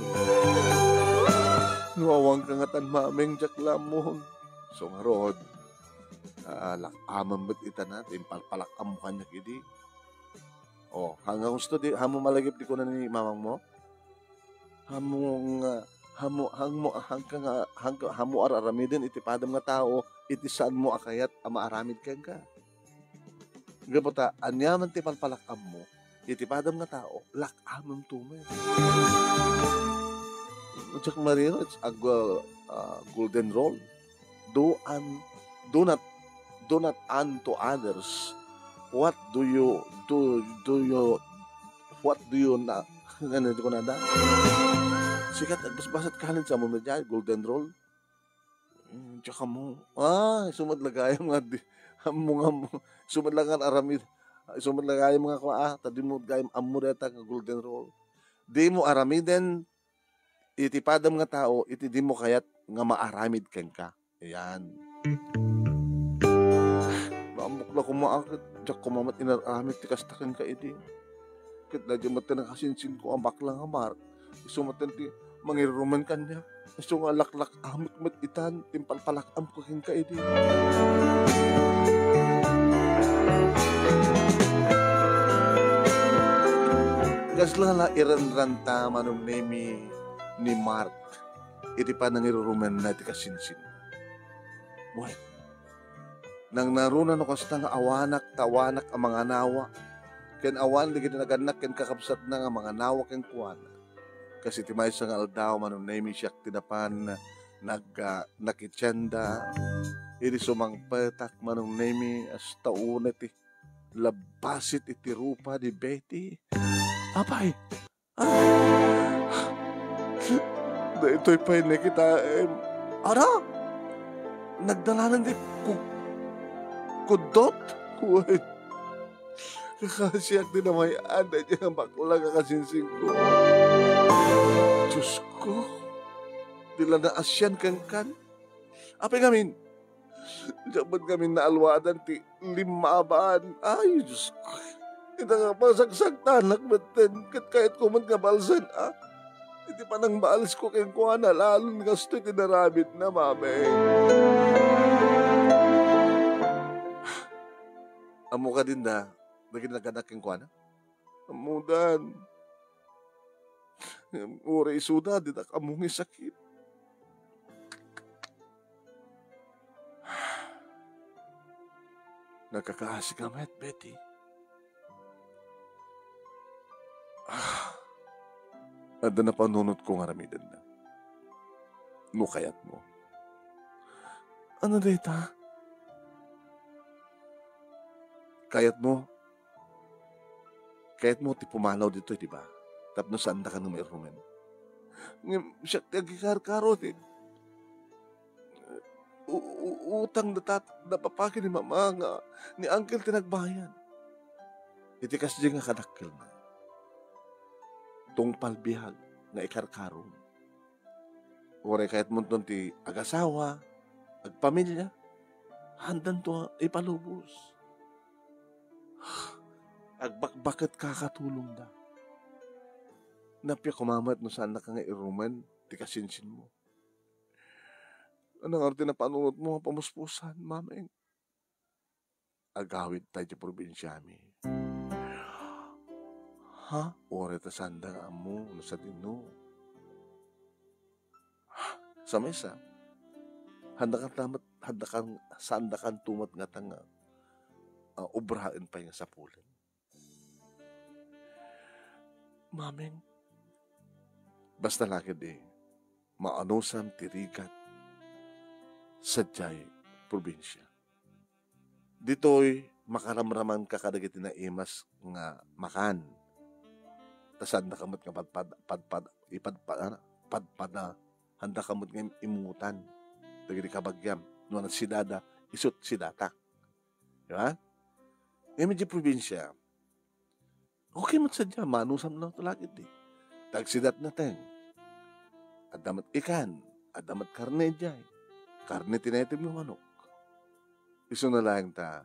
Nuawang ka nga tan mameng jak lamon. So nga rod, lakaman ba't ita natin, palpalakam mo kanya kidi. Hanggang gusto di, hamo malagip di ko na ni mamang mo, hamo nga, hamo araramidin iti padam nga tao, iti saan mo akayat maaramid kang ka. Gapota, anyaman ti palpalakam mo, iti padam nga tao, lakamam tumen. Jack Marino, it's a golden rule. Do not unto others what do you na ganito ko na da sikat basbasat kalin sa mga dyan golden rule tsaka mo sumadlagay mga sumadlagan aramid sumadlagay mga tadi mo gayam amureta nga golden rule di mo aramiden iti padam nga tao iti di mo kayat nga maaramid ken ka ayan. Bukla ko maakit, jak ko mamat inaramit, tikastakin ka iti. Kit na dyan matan nakasinsin ko ang baklang amar. Iso matan ti mangiruman kanya. Iso nga laklak amit mat itan, timpalpalak am kukin ka iti. Gaslala iranranta manong nemi ni Mark. Iti pa nangiruman na tikasinsin. Buhay. Nang narunan ako sa nga tawanak ang mga nawa. Ken awan, di naganak, ken kakabsat na nga mga nawa ken kuwana. Kasi timay sa nga aldaw, manong naimi siyak tinapan, nakitsenda, iri sumangpetak, manong naimi, as taunat, labasit iti rupa di Betty. Apay! Da ito'y pa'y nakita, nagdalanan di kudot. Kuway. Kakasiyak din na may ada niya ang bakla kakasinsing ko. Diyos ko. Dila na asyan kan. Apay gamin. Diyaman gamin na alwadan ti limabaan. Ay, Diyos ko. Ita nga pasagsak tanak batin. Kahit kuman ka balsan, Iti pa nang baalis ko kayong kuha na lalong gasto tinarabit na, mame. Amo ka din da, naging naganak yung kuha na? Amudan. Ura isuda, di na kamungi sakit. Nagkakaasi ka, met, Betty. Ada na panunod ko nga ramidan na. Nukayat mo. Ano dita? Kayat mo ti pumalaw dito, di ba? Tapno saan da ka nung may rumen. Siya tagkikar-karo, utang na papakin ni mama nga, ni uncle tinagbayan. Iti kasi nga kadakil na. Tungpal bihag nga ikar-karon. Ore kahit mo ti agasawa, agpamilya, handan to ipalubos. Agbakbakat kakatulong da. Napya kumamat no saan na ka nga iruman, ti kasinsin mo. Anong arte na panunod mo, pamuspusan, mameng. Agawid tayo sa probinsya mi. Ore ta sanda nga mo, sa dino. Sa mesa, sanda kan tumat nga tanga, ubrahin pa yung sapulan. Mameng, basta laki di, maanusan tirigat sa jay probinsya. Dito'y makaramraman ka kadagiti na imas nga makan. Tasad na kamot nga padpad na handa kamot nga imungutan. Dagiti kabagyam. Nung sidada, isut sidata. Diba? Ngayon di probinsya, okay mo sadya, manusam lang ito lagi di. Tagsidat natin. Adamat ikan, adamat karne dyan. Karne tinatim yung manok. Iso na lang ta,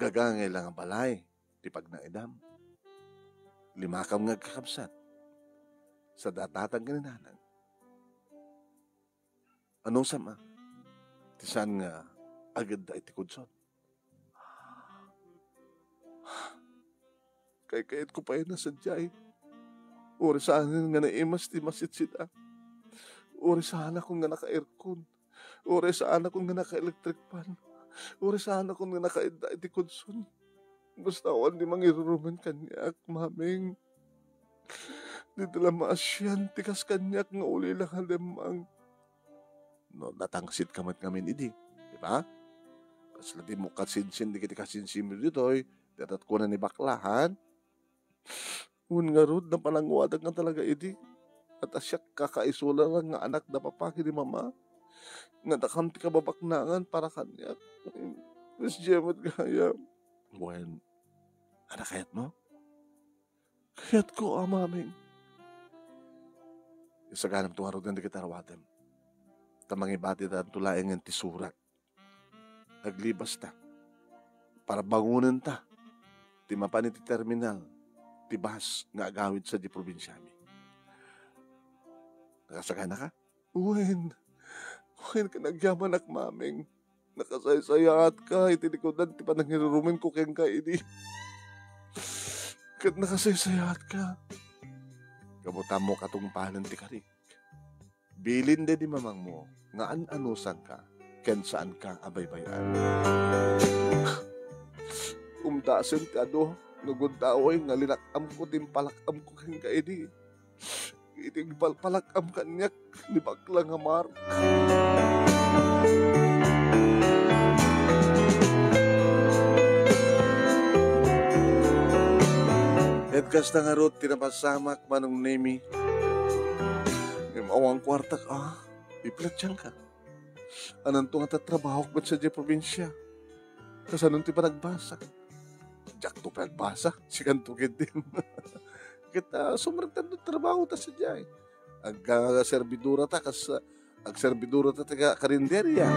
gagangay lang ang balay, di pag naidam. Limakam nga kakabsat, sa datatang ganinanan. Anong sama? Tisan nga agad da iti kudson. Kay kayat ko pa yun nasadyay. Uri saan nga naimas ti masit sita. Uri saan akong nga naka-aircon. Uri saan akong nga naka-electric fan. Uri saan akong nga naka-ida iti kudson. Basta awan di mangiruruman kanyak, maming. Di dala maasyan, tikas kanyak nga uli lang halimang. No, natangsit kamat ngamin idi. Di ba? Kasla di mo kasinsin, di kiti kasinsin mo dito, datat ko na ni baklahan. Un nga rod, na panangwadag nga talaga idi. At asyak kakaisula lang nga anak na papaki ni mama. Nga nakamti ka babaknangan para kanyak. Mas jemot gaya. Bueno, anak kayat mo? Kayat ko, maming. Isaganam itong harod nga di kita rawatem. Tamang ibati na tulayan ng tisurat. Naglibas ta. Para bangunan ta. Ti mapan iti terminal. Ti bus nga agawid sa di probinsyami. Nakasagana ka? Uwen ka nagyaman ak maming. Nakasaysayat ka. Itinikodan ti panangirurumin ko keng ka ini. Kat nakasaysayat ka. Kamutan mo katungpanan ti karik. Bilin de di mamang mo nga an-anusan ka ken saan ka abaybayan. Umdasen ti ado nagundaway nga linakam ko timpalakam ko ken kaidi. Iting palakam kanyak ni bakla nga Mark. Edkas na nga rot tinapasamak manong nemi. Awang kwarta ka, iplatsyang ka. Anong nga tatrabaho ko sa di probinsya? Kasanong ti pa nagbasa? Diyak to pa nagbasa, sikan to din. Kita sumragtan do trabaho ta sa diya. Ag-servidura ta, ag-servidura ta taga karinderya.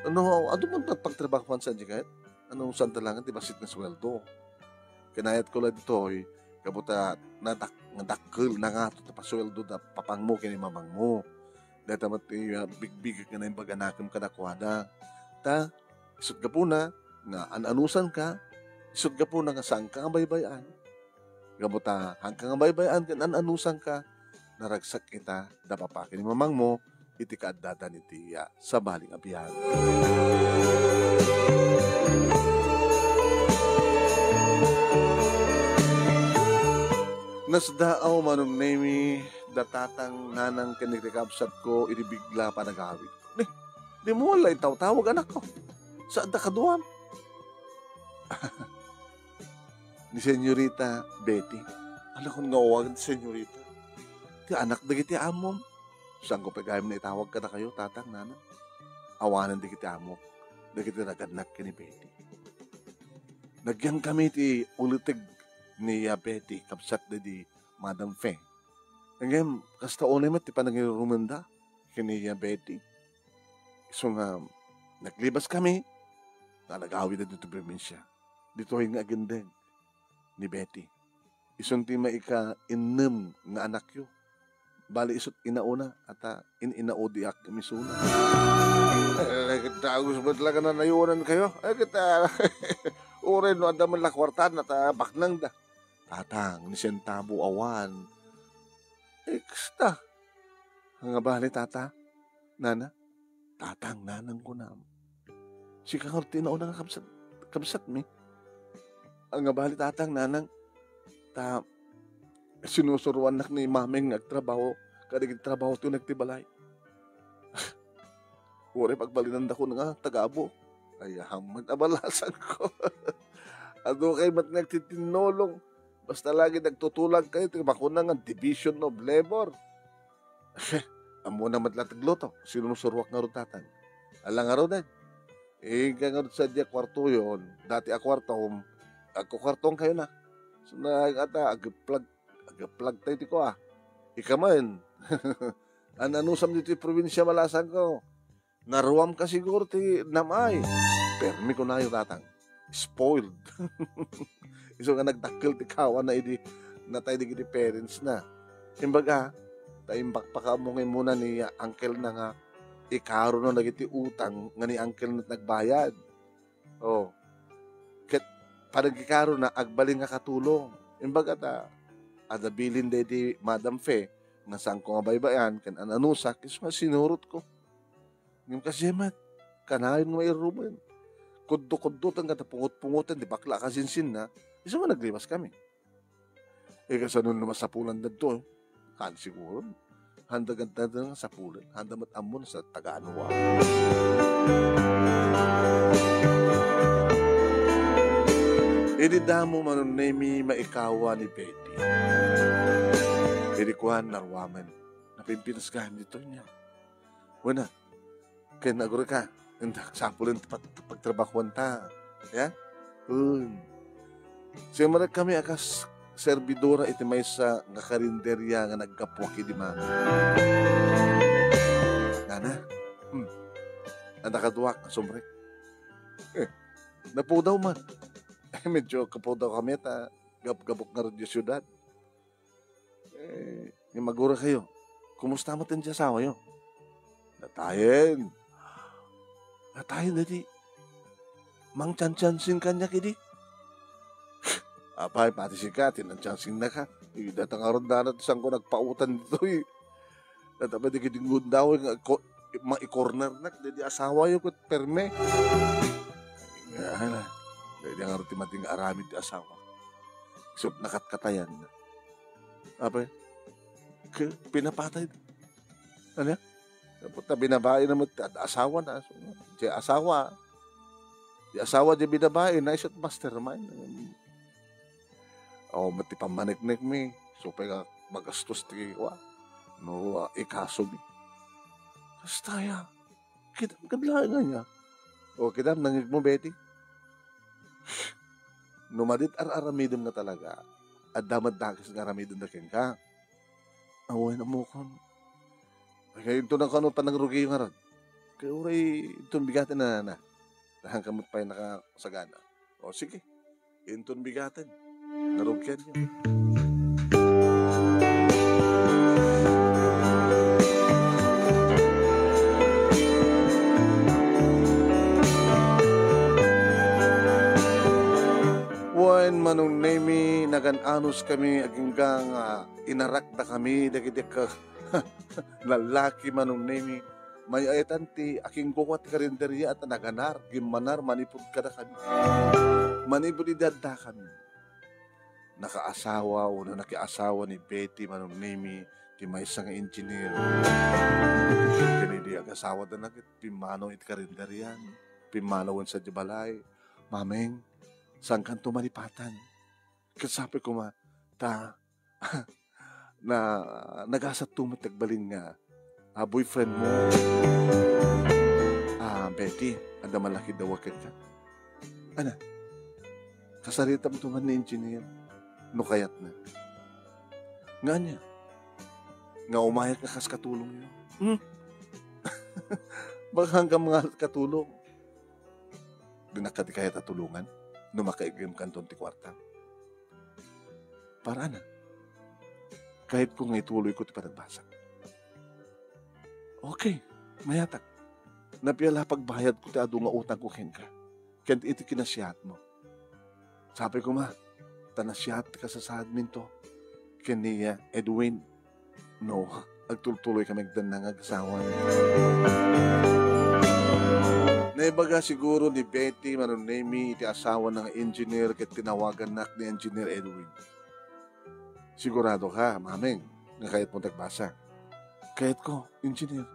Ano man pagtrabaho man sa diya? Anong santalangan, di basit na sweldo? Kinayat ko lang dito, kabuta nadakkel na nga ito pasweldo da papang mo kini mamang mo. Data mati big nga na yung baganakim ka nakwada. Ta, isot ka po na nga an-anusan ka, isot ka po na nga saan ka nga baybayan. Kabuta hanggang nga baybayan ka an-anusan ka, naragsak kita da papa kini mamang mo, iti kaaddadan iti sa baling abiyan. Nasdaaw manong nemi datatang nanang kanigrekabsat ko iribigla pa nagawid ko. Di mo wala tawag anak ko. Saan da kaduam? Ni Senyorita Betty. Alam ko nga huwag ni Senyorita. Ti anak da kiti amom. Saan ko pagayam na itawag ka na kayo, tatang nanang? Awanan di kiti amom. Da kiti naganak ka ni Betty. Nagyang kami ti ulitig ni Betty, kapsat na di Madam Feng. Ngayon, kasta unay mo, ti panangirumanda, kini Betty. So nga, naglibas kami, nalagawid na dito probinsya. Dito yung agandeng ni Betty. Isunti maika-inem nga anak yo. Bali isot inauna, at inaudi ak misuna. Kita gusto ba talaga na nayunan kayo? Kita, urin no, adaman lakwartan at baknang da. Tatang, ni sentabo awan. Eksta. Nga bali tata, nana, tatang nanang ko na. Si kakarte na unang kabsat mi. Ang nga bali tatang nanang, sinusuruan nak ni mameng nagtrabaho, kadigid trabaho ito nagtibalay. Uri pagbalinanda ko nga, tagabo. Ay, hamad abalasan ko. Ano kayo ba't nagtitinolong? Basta lagi nagtutulag kayo, tingmakuna nga division of labor. Amo na matlatagloto, sinusurwak nga ron tatan. Alang nga ron ka nga ron sa diya kwarto yun, dati a kwarto, agkukwartong kayo na. So nagata, agaplag tayo ti ko Ika man, anusam dito yung probinsya malasan ko. Naruam ka siguro ti namay. Permi ko na yung tatang. Spoiled. Iso nga nagdakil ti kawan na idi natay di kiti parents na. Imbaga, taimbak pa ka mo muna ni uncle na nga ikaro na nagiti utang nga ni uncle na nagbayad. Oh, ket panagikaro na agbaling nga katulong. Imbaga ta, adabilin dedi Madam Fe, nga saan ko nga baybayan, kan ananusak, is sinurot ko. Yung kasi mat, kanayon nga irumen. Kuddo-kuddo, nga pungot-pungotan, di bakla kasinsin na, isa mo naglimas kami. Kasanon naman sa pulan na to, kan siguro, handa-ganda na sa pulan, handa matamon sa Taganoa. Damo manunemi maikawa ni Betty. Kuhan narwaman. Napimpinas gahan dito niya. Wana, kaya naguro ka. Sapulin pagtrabahuan ta. Ya? Siya marag kami akas servidora iti may sa nga karinderya nga nagkapwaki di man. Nana? Ang nakaduwak, sumrek. Napo daw man. Medyo kapo daw kami ta gabok na rin yung syudad. Yung magura kayo, kumusta mo din sa asawa yun? Natayin dadi. Mang chan-chansin kanya kidi. Apay, pati si ka, tinan-chansin na ka. Datang aron na natin saan ko nagpautan dito eh. Datang di kiting gundaw, ma-corner na, dadi asawa yun kot perme. Yan na. Dahil ang aron timating aramid ti asawa. So, nakatkatayan na. Apay, pinapatay. Ano? Puta, binabae naman, asawa na. Di asawa di binabae, na isot mastermind. Mati pamanik-nik mi. So, pega magastos ti wa. No, ikaso mi. Basta ya. Kadlahan nga niya. Kita, nangig mo, Betty. Numadit aramidom na talaga. At damad-dakis ng aramidom na king ka. Away na mo kan. Kaya ito na kano panagrugi yung harad. Kaya uray itong bigatin na. Dahang kamot pa yung nakasagana. Sige. Itong bigatin. Narugyan yun. Manong nemi nagan-anos kami aginggang inarak na kami dagiti ka lalaki manong nemi may ayatan ti aking kukwat karinderya at naganar gimanar manipod ka na kami manipod idadda kami nakaasawa o na nakiasawa ni Betty manong nemi ti may isang engineer kanidi agasawa na nagit pimanaw it karinderyan pimanawan sa Jabalay mameng saan kan tumalipatan. Kasabi ko na nagasat tumit nagbaling nga boyfriend mo. Betty, ada malaki daw ka. Ana, kasaritam tuman ni engineer. No kayat na. Nga niya. Nga umayat ka kas katulong yun. Baka hanggang mga katulong. Dinakati kaya tatulungan. No makaigim kanton ti kwarta. Para na. Kahit kung ituloy ko ti panagbasa. Okay, mayatak. Napiyala pagbayad ko ti adu nga utang ko ken ka. Kent iti kinasiyat mo. Sabi ko tanasiyat ka sa sadmin to. Ken niya Edwin. No, agtultuloy ka magdan ng agsawan. Naibaga siguro ni Betty manunemi iti asawa ng engineer ket tinawagan nak ni Engineer Edwin. Sigurado ka, mameng, nga kahit mo tagbasa. Kahit ko, engineer.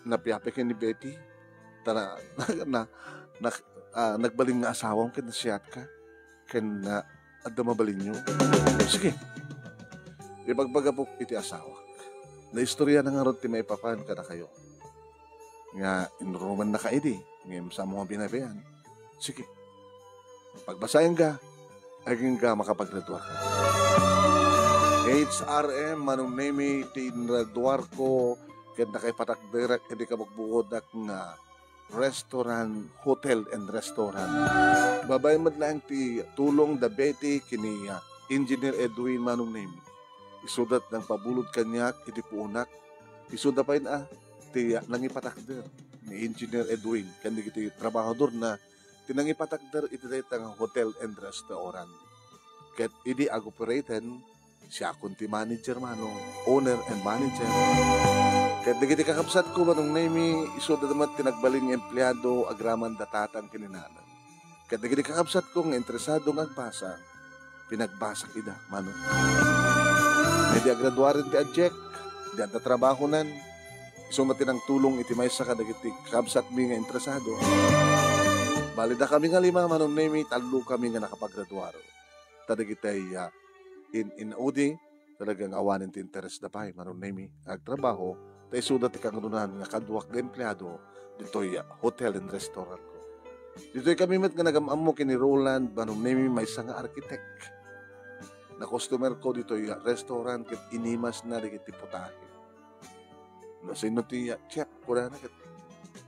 Napiapik ni Betty. Nagbaling nga asawang ken nasiyat ka. Ken na adda mabalin nyo. Sige. Ibagbagabok iti asawa. Na istorya na nga ron ti may papan ka na kayo. Nga enrollment na kaidi ngayon sa mga binabayan. Sige, pagbasahin ka aging ka makapaggraduar ka. HRM manong nemi tinraduar ko ket nakaipatakderek hindi ka magbukod nga restaurant, hotel and restaurant. Babay madlang ti tulong da Betty kini Engineer Edwin manong nemi isudat ng pabulod kanyak iti puunak isuda pa ti nangipatakder ni Engineer Edwin kandi iti trabahador na tinangipatakder iti daytang hotel and restaurant. Ket idi agoperaten siya kunti manager mano, owner and manager. Ket digiti kakabsat ko manong nami iso damat tinagbaling empleyado agraman datatan kininanan. Ket digiti kakabsat ko nga interesado nga agbasa, pinagbasa ida mano. Hindi agraduarin ti adjek, di anta trabaho nan, iso matinang tulong iti maysa ka dagiti kakabsat mi nga interesado. Balida kami nga lima manong nami, talo kami nga nakapagraduaro. Tadagitay in Udi, talagang awanin ti interest na pa, manong nami, agtrabaho, tayo sudat ikang nunan nga kadwak na empleyado, dito'y hotel and restaurant ko. Dito'y kami mat nga nagamam mo kini Roland, manong nami, may isang architect. Na customer ko dito'y restaurant, kit inimas na dikit putahe. No, sino ti chef, kura na,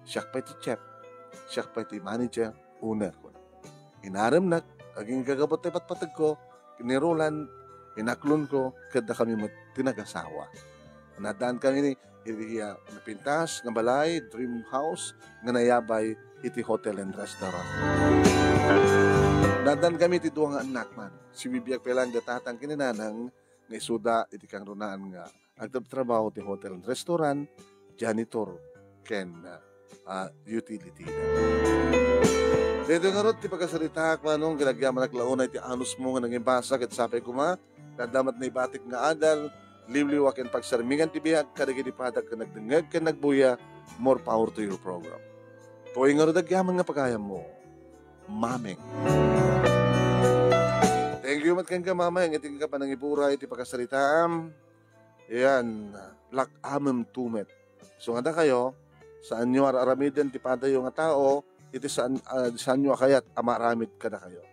siyak pa iti chef, siyak pa iti manager, owner ko na. Inaram na, aging gagabot tayo patpatag ko, kini Roland, inaklon ko, kada kami tinagasawa. Nadaan kami ni napintas, nga balay, dream house, nga nayabay, iti hotel and restaurant. Nadaan kami iti duwa nga anak man. Si Bibiyag pelang datatang kininanang, nga isuda, iti kang runaan nga, agtrabaho ti hotel and restaurant, janitor, ken utility. Dito nga ron, ti pagkasalita, manong, ginagyaman naglauna, iti anus mo nga nanging basa, ket sapay kuma, kadamat na ibatik nga adal, liwliwa ken pagsarmingan ti biyag, kadagiti padag ka nagdengeg ken nagbuya, more power to your program. Tuwing nga ron dagyaman nga pagayam mo, mameng. Thank you mat ken ka mama, ang iting ka panangipura iti pagkasalitaam. Yan, lakamem tumet. So nga kayo, saan nyo aramiden ti padayo nga tao, iti saan nyo kayat amaramid ka na kayo.